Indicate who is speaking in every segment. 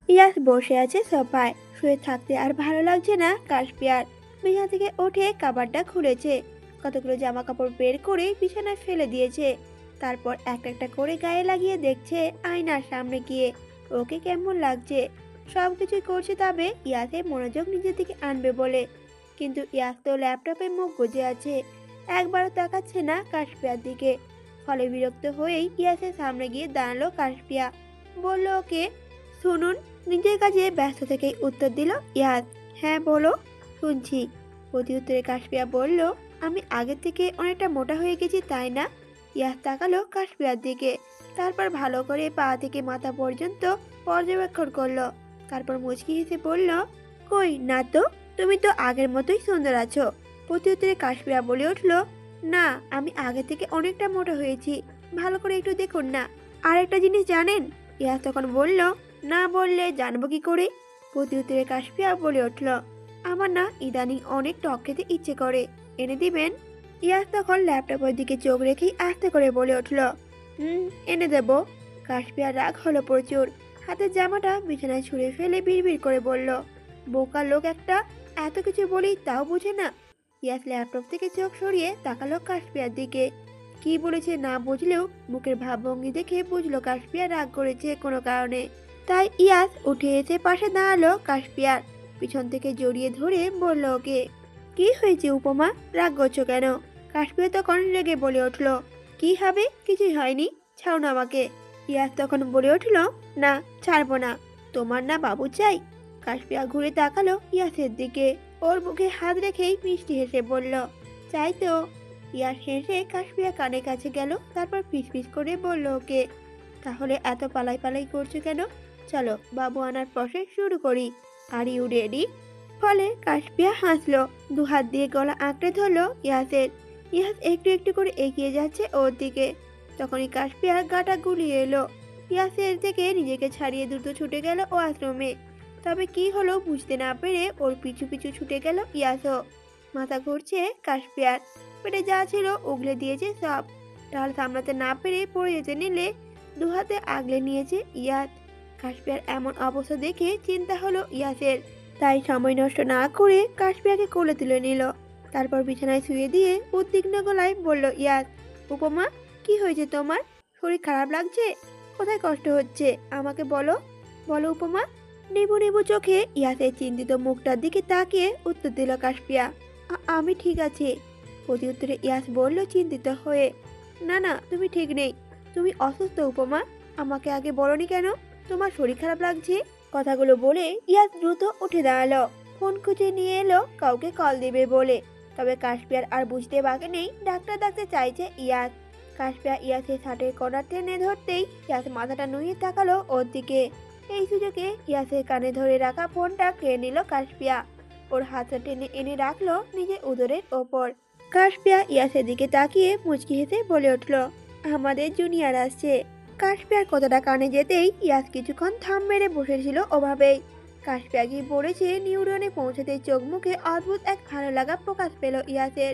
Speaker 1: ইয়াস বসে আছে সোফায়, শুয়ে থাকতে আর ভালো লাগছে না কাশপিয়ার। বিছানা থেকে উঠে কাবারটা খুলেছে, কতগুলো জামা কাপড় বের করে বিছানায় ফেলে দিয়েছে। তারপর একটা একটা করে গায়ে লাগিয়ে দেখছে আয়নার সামনে গিয়ে ওকে কেমন লাগছে। সবকিছুই করছে তবে ইয়াসের মনোযোগ নিজের দিকে আনবে বলে, কিন্তু ইয়াস তো ল্যাপটপে মুখ গুজে আছে, একবারও তাকাচ্ছে না কাশপিয়ার দিকে। ফলে বিরক্ত হয়েই ইয়াসের সামনে গিয়ে দাঁড়ালো কাশপিয়া, বলল ওকে, শুনুন। নিজের কাজে ব্যস্ত থেকেই উত্তর দিল ইয়াস। হ্যাঁ বলো, শুনছি। প্রতি উত্তরে কাশপিয়া বলল, আমি আগের থেকে অনেকটা মোটা হয়ে গেছি তাই না? ইয়াস তাকালো কাশপিয়ার দিকে, তারপর ভালো করে পা থেকে মাথা পর্যন্ত পর্যবেক্ষণ করলো। তারপর মুচকি হেসে বলল, কই না তো, তুমি তো আগের মতোই সুন্দর আছো। প্রতি উত্তরে কাশপিয়া বলে উঠল, না, আমি আগে থেকে অনেকটা মোটা হয়েছি, ভালো করে একটু দেখুন না। আর একটা জিনিস জানেন? ইয়াস তখন বলল, না বললে জানবো কি করে? প্রতি উত্তরে কাশপিয়া বলে উঠল, আমার না ইদানিং অনেক টক খেতে ইচ্ছে করে, এনে দিবেন? ইয়াস তখন ল্যাপটপের দিকে চোখ রেখেই আস্তে করে বলে উঠল, এনে দেব। কাশপিয়ার রাগ হলো প্রচুর, হাতের জামাটা বিছানায় ছুঁড়ে ফেলে বিড়বিড় করে বলল, বোকা লোক একটা, এত কিছু বলি তাও বুঝে না। ইয়াস ল্যাপটপ থেকে চোখ সরিয়ে তাকালো কাশপিয়ার দিকে। কি বলেছে না বুঝলেও মুখের ভাবভঙ্গি দেখে বুঝলো কাশপিয়া রাগ করেছে কোনো কারণে। তাই ইয়াস উঠে এসে পাশে দাঁড়ালো কাশপিয়ার, পিছন থেকে জড়িয়ে ধরে বলল ওকে, কি হয়েছে উপমা, রাগ করছো কেন? কাশপিয়া তখন রেগে বলে উঠল, কি হবে, কিছুই হয়নি, ছাড়ো না আমাকে। ইয়াস তখন বলে উঠল, না, ছাড়বো না। তোমার না বাবু চাই? কাশপিয়া ঘুরে তাকালো ইয়াসের দিকে, ওর বুকে হাত রেখেই মিষ্টি হেসে বলল, চাই তো। ইয়াস হেসে কাশপিয়া কানের কাছে গেল, তারপর ফিসফিস করে বলল ওকে, তাহলে এত পালাই পালাই করছো কেন? চলো বাবু আনার প্রসেস শুরু করি। Are you ready? ফলে কাশপিয়া হাসলো, দুহাত দিয়ে গলা আঁকড়ে ধরলো ইয়াসের। ইয়াস একটু একটু করে এগিয়ে যাচ্ছে ওর দিকে। তখনই কাশপিয়ার গাটা গুলিয়ে এলো। ইয়াসের থেকে নিজেকে ছাড়িয়ে দ্রুত ছুটে গেল ও আশ্রমে। তবে কি হলো বুঝতে না পেরে ওর পিছু পিছু ছুটে গেল ইয়াসও। মাথা ঘুরছে কাশপিয়ার, পেটে যা ছিল উগলে দিয়েছে সব। ঢাল সামলাতে না পেরে পড়ে যেতে নিলে দুহাতে আগলে নিয়েছে ইয়াস। কাশপিয়ার এমন অবস্থা দেখে চিন্তা হলো ইয়াসের, তাই সময় নষ্ট না করে কাশপিয়াকে কোলে তুলে নিল। তারপর বিছানায় শুয়ে দিয়ে উদ্বিগ্ন গলায় বলল ইয়াস, উপমা, কি হয়েছে তোমার? শরীর খারাপ লাগছে? কোথায় কষ্ট হচ্ছে আমাকে বলো, বলো উপমা। নেবু নেবু চোখে ইয়াসের চিন্তিত মুখটার দিকে তাকিয়ে উত্তর দিল কাশপিয়া, আমি ঠিক আছি। প্রতি উত্তরে ইয়াস বলল চিন্তিত হয়ে, না না, তুমি ঠিক নেই, তুমি অসুস্থ উপমা। আমাকে আগে বলনি কেন তোমার শরীর খারাপ লাগছে? কথাগুলো বলে ইয়াস দ্রুত উঠে দাঁড়ালো, ফোন খুঁজে নিয়ে এলো কাউকে কল দেবে বলে। তবে কাশপিয়ার আর বুঝতে বাকি নেই ডাক্তার ডাকতে চাইছে ইয়াস। কাশপিয়া ইয়াসের শার্টের কর্নার টেনে ধরতেই ইয়াস মাথাটা নুয়ে তাকালো ওর দিকে। এই সুযোগে ইয়াসের কানে ধরে রাখা ফোনটা কেড়ে নিল কাশপিয়া। ওর হাতটা টেনে এনে রাখলো নিজের উদরের ওপর। কাশপিয়া ইয়াসের দিকে তাকিয়ে মুচকি হেসে বলে উঠল, আমাদের জুনিয়র আসছে। কাশপিয়ার কথাটা কানে যেতেই ইয়াস কিছুক্ষণ থাম মেরে বসেছিল ওভাবেই। কাশপিয়া কি পড়েছে নিউরনে পৌঁছাতে চোখ মুখে অদ্ভুত এক ভালো লাগা প্রকাশ পেল ইয়াসের।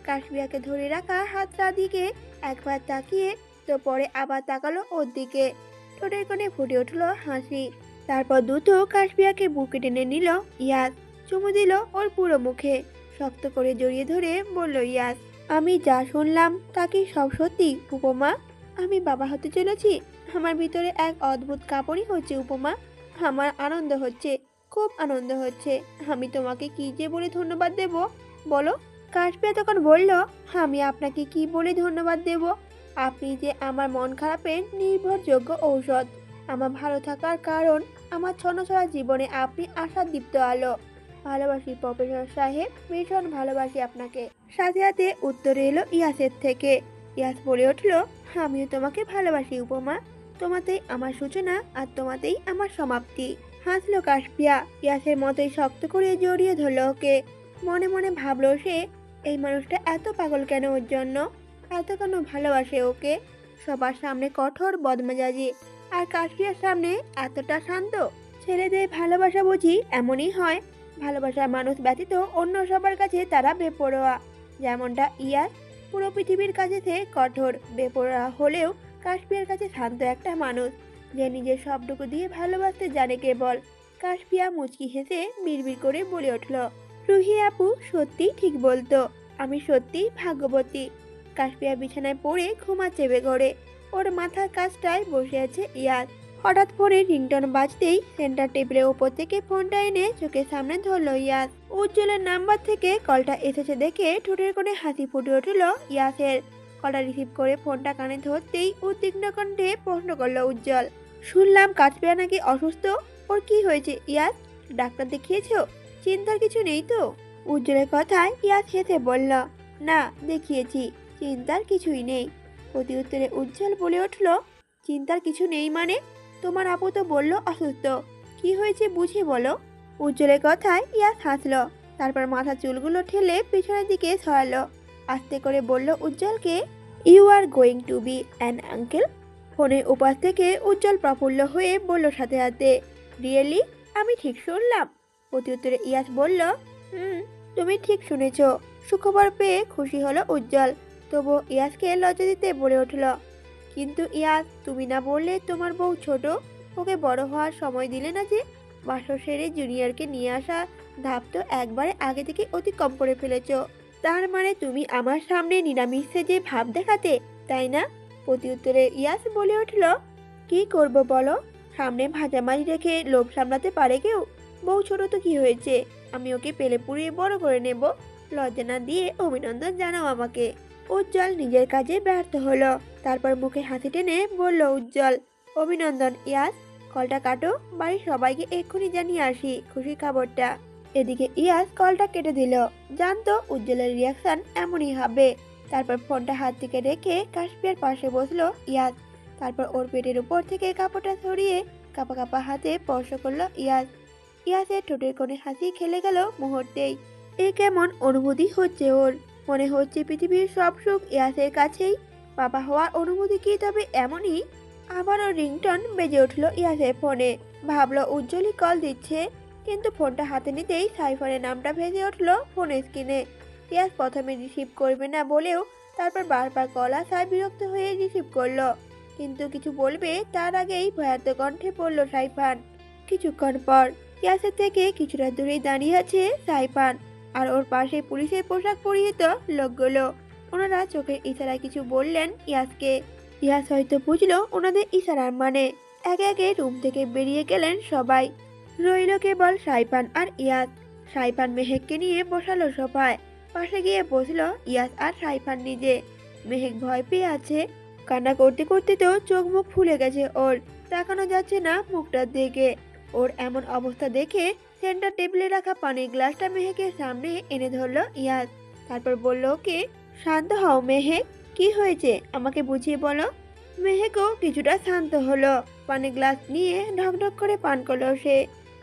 Speaker 1: কাশপিয়াকে ধরে রাখা হাতটা দিকে একবার তাকিয়ে তো পরে আবার তাকালো ওর দিকে। ঠোঁটের কোণে ফুটে উঠল হাসি। তারপর দ্রুত কাশপিয়াকে বুকে টেনে নিল ইয়াস, চুমু দিল ওর পুরো মুখে। শক্ত করে জড়িয়ে ধরে বলল ইয়াস, আমি যা শুনলাম তা কি সব সত্যি উপমা? আমি বাবা হতে চলেছি। আমার ভিতরে এক অদ্ভুত কাঁপুনি হচ্ছে উপমা। আমার আনন্দ হচ্ছে, খুব আনন্দ হচ্ছে। আমি তোমাকে কি যে বলে ধন্যবাদ দেব বলো? কাশপিয়া তখন বলল, আমি আপনাকে কি বলে ধন্যবাদ দেব? আপনি যে আমার মন খারাপের নির্ভরযোগ্য ঔষধ, আমার ভালো থাকার কারণ, আমার ছন্নছাড়া জীবনে আপনি আশার দীপ্ত আলো। ভালোবাসি প্রফেসর সাহেব, ভীষণ ভালোবাসি আপনাকে। সাথে সাথে উত্তর এলো ইয়াসের থেকে। ইয়াস বলে উঠল, আমিও তোমাকে ভালোবাসি উপমা। তোমাতেই আমার সূচনা আর তোমাতেই আমার সমাপ্তি। হাসলো কাশপিয়া, ইয়াসের মতোই শক্ত করে জড়িয়ে ধরল ওকে। মনে মনে ভাবলো সে, এই মানুষটা এত পাগল কেন ওর জন্য, এত কেন ভালোবাসে ওকে। সবার সামনে কঠোর বদমেজাজি, আর কাশপিয়ার সামনে এতটা শান্ত। ছেলেদের ভালোবাসা বুঝি এমনই হয়, ভালোবাসার মানুষ ব্যতীত অন্য সবার কাছে তারা বেপরোয়া। যেমনটা ইয়াস পুরো পৃথিবীর কাছে সে কঠোর বেপরোয়া হলেও কাশপিয়ার কাছে শান্ত একটা মানুষ। যে নিজের সবটুকু দিয়ে ভালোবাসতে জানে কেবল। কাশফিয়া মুচকি হেসে বিড়বিড় করে বলে উঠল, রুহি আপু সত্যি ঠিক বলতো, আমি সত্যি ভাগ্যবতী। কাশফিয়া বিছানায় পড়ে ঘুমাচ্ছে বেঘরে। ওর মাথার কাছটায় বসে আছে ইয়াস। হঠাৎ ফোনের রিংটন বাজতেই সেন্টার টেবিলের ওপর থেকে ফোনটা এনে চোখের সামনে ধরলো ইয়াস। উজ্জ্বলের নাম্বার থেকে কলটা এসেছে দেখে ঠোঁটের কোণে হাসি ফুটে উঠল ইয়াসের। কলটা রিসিভ করে ফোনটা কানে ধরতেই উদ্বিগ্ন কণ্ঠে প্রশ্ন করলো উজ্জ্বল, শুনলাম কাশফিয়া নাকি অসুস্থ, ওর কি হয়েছে ইয়াস? ডাক্তার দেখিয়েছো? চিন্তার কিছু নেই তো? উজ্জ্বলের কথায় ইয়াস হেসে বলল, না দেখিয়েছি, চিন্তার কিছুই নেই। প্রতি উত্তরে উজ্জ্বল বলে উঠল, চিন্তার কিছু নেই মানে? তোমার আপু তো বললো অসুস্থ, কি হয়েছে বুঝে বলো। উজ্জ্বলের কথায় ইয়াস হাসলো, তারপর মাথার চুলগুলো ঠেলে পিছনের দিকে সরালো। আস্তে করে বলল উজ্জ্বলকে, you are going to be an uncle. ফোনের উপাস থেকে উজ্জ্বল প্রফুল্ল হয়ে বলল সাথে সাথে, রিয়েলি? আমি ঠিক শুনলাম? প্রত্যুত্তরে ইয়াস বলল, হুম, তুমি ঠিক শুনেছ। সুখবর পেয়ে খুশি হলো উজ্জ্বল। তবু ইয়াসকে লজ্জা দিতে বলে উঠল, কিন্তু ইয়াস তুমি না বললে তোমার বউ ছোট, ওকে বড় হওয়ার সময় দিলে না যে? বাসর সেরে জুনিয়রকে নিয়ে আসা ধাপ তো একবারে আগে থেকে অতিক্রম করে ফেলেছ। তার মানে তুমি আমার সামনে নিরামিষ যে ভাব দেখাতে, তাই না? প্রত্যুত্তরে ইয়াস বলে উঠল, কি করব বলো, সামনে ভাজামাজি রেখে লোভ সামলাতে পারে কেউ? বউ ছোট তো কি হয়েছে, আমি ওকে পেলে পুড়িয়ে বড় করে নেব। লজ্জা না দিয়ে অভিনন্দন জানাও আমাকে। উজ্জ্বল নিজের কাজে ব্যর্থ হলো। তারপর মুখে হাসি টেনে বলল উজ্জ্বল, অভিনন্দন ইয়াস, কলটা কাটো, বাড়ির সবাইকে এক্ষুনি জানিয়ে আসি খুশি খবরটা। এদিকে ইয়াস কলটা কেটে দিল, জানতো উজ্জ্বলের রিয়াকশন এমনই হবে। তারপর ফোনটা হাত থেকে রেখে কাশফিয়ার পাশে বসলো ইয়াস। তারপর ওর পেটের উপর থেকে কাপড়টা সরিয়ে কাপা কাপা হাতে স্পর্শ করলো ইয়াস। ইয়াসের ঠোঁটের কোণে হাসি খেলে গেল মুহূর্তেই। এ কেমন অনুভূতি হচ্ছে ওর? মনে হচ্ছে পৃথিবীর সব সুখ ইয়াসের কাছেই। বাবা হওয়ার অনুভূতি কি তবে এমনই? আবারও রিংটন বেজে উঠল ইয়াসের ফোনে। ভাবলো উজ্জ্বলই কল দিচ্ছে, কিন্তু ফোনটা হাতে নিতেই সাইফানের নামটা ভেসে উঠল ফোনের স্ক্রিনে। ইয়াস প্রথমে রিসিভ করবে না বলেও তারপর বারবার কল আসায় বিরক্ত হয়ে রিসিভ করলো, কিন্তু কিছু বলবে তার আগেই ভয়ার্ত কণ্ঠে পড়ল সাইফান। কিছুক্ষণ পর ইয়াসের থেকে কিছুটা দূরেই দাঁড়িয়ে আছে সাইফান, আর ওর পাশে পুলিশের পোশাক পরিহিত লোকগুলো। ওনারা চোখের ইশারায় কিছু বললেন ইয়াসকে। ইয়াস হয়তো বুঝলো ওনাদের ইশারার মানে। একে একে রুম থেকে বেরিয়ে গেলেন সবাই। রইল কেবল সাইফান আর ইয়াস। সাইফান মেহেককে নিয়ে বসালো সোফায়। পাশে গিয়ে বসলো ইয়াস আর সাইফান নিজে। মেহেক ভয় পেয়ে আছে, কান্না করতে করতে তো চোখ মুখ ফুলে গেছে ওর, তাকানো যাচ্ছে না মুখটার দিকে। ওর এমন অবস্থা দেখে সেন্টার টেবিলে রাখা পানির গ্লাসটা মেহেকের সামনে এনে ধরলো ইয়াস। তারপর বলল ওকে, শান্ত হও মেহেক, কি হয়েছে আমাকে বুঝিয়ে বলো। মেহেকও কিছুটা শান্ত হলো। পানির গ্লাস নিয়ে ঢকঢক করে পান করলো সে।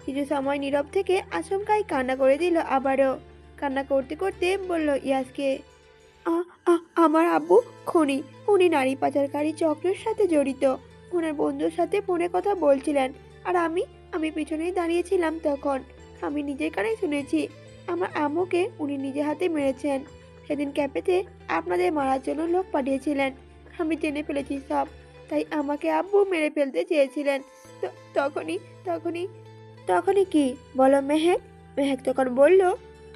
Speaker 1: কিছু সময় নীরব থেকে আচমকাই কান্না করে দিল আবারও। কান্না করতে করতে বলল ইয়াসকে, আমার আব্বু খুনি, উনি নারী পাচারকারী চক্রের সাথে জড়িত। ওনার বন্ধুর সাথে ফোনে কথা বলছিলেন, আর আমি পিছনেই দাঁড়িয়েছিলাম তখন। আমি নিজের কানে শুনেছি আমার আম্মুকে উনি নিজে হাতে মেরেছেন। সেদিন ক্যাফেতে আপনাদের মারার জন্য লোক পাঠিয়েছিলেন। আমি জেনে ফেলেছি সব, তাই আমাকে আব্বু মেরে ফেলতে চেয়েছিলেন। তো তখনই তখনই তখনই কি বলো মেহেক? মেহেক তখন বলল,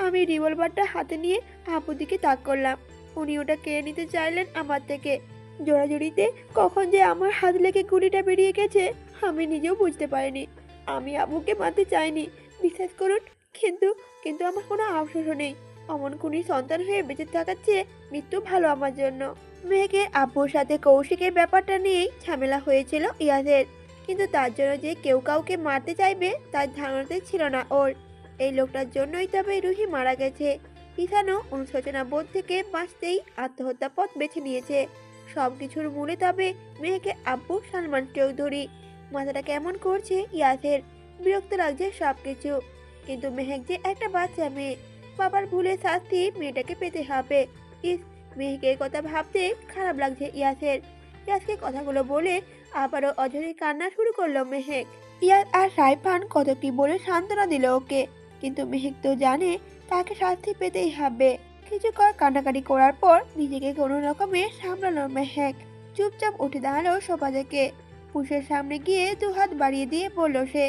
Speaker 1: আমি রিভলভারটা হাতে নিয়ে আব্বুর দিকে তাক করলাম। উনি ওটা কেড়ে নিতে চাইলেন আমার থেকে। জোড়াজুড়িতে কখন যে আমার হাত লেগে গুলিটা বেরিয়ে গেছে আমি নিজেও বুঝতে পারিনি। আমি আব্বুকে মারতে চাইনি, বিশ্বাস করুন, কিন্তু কিন্তু আমার কোনো আফসোসও নেই। অমন খুনি সন্তান হয়ে বেঁচে থাকার চেয়ে মৃত্যু ভালো আমার জন্য। মেয়েকে আব্বুর সাথে কৌশিকের ব্যাপারটা নিয়েই ঝামেলা হয়েছিল ইয়াসের, কিন্তু তার জন্য যে কেউ কাউকে মারতে চাইবে তার ধারণাতে ছিল না ওর। এই লোকটার জন্যই তবে রুহি মারা গেছে। ঈশানও অনুশোচনা বোধ থেকে বাঁচতেই আত্মহত্যা পথ বেছে নিয়েছে। সবকিছুর মূলে তবে মেয়েকে আব্বু সালমান চৌধুরী। মাথাটা কেমন করছে ইয়াসের, বিরক্ত লাগছে সবকিছু। কিন্তু মেহেক যে একটা বাচ্চা মেয়ে, বাবার ভুলে শাস্তি মেয়েটাকে পেতে হবে। ইস, মেহেকের কথা ভাবতে খারাপ লাগছে ইয়াসের। ইয়াসকে কথাগুলো বলে আবারও অঝরে কান্না শুরু করলো মেহেক। ইয়াস আর সাইফান কত কি বলে সান্ত্বনা দিল ওকে, কিন্তু মেহেক তো জানে তাকে শাস্তি পেতেই হবে। কিছুক্ষণ কান্নাকাটি করার পর নিজেকে কোনো রকমে সামলালো মেহেক। চুপচাপ উঠে দাঁড়ালো সোফা থেকে। পুষের সামনে গিয়ে দুহাত বাড়িয়ে দিয়ে বলল সে।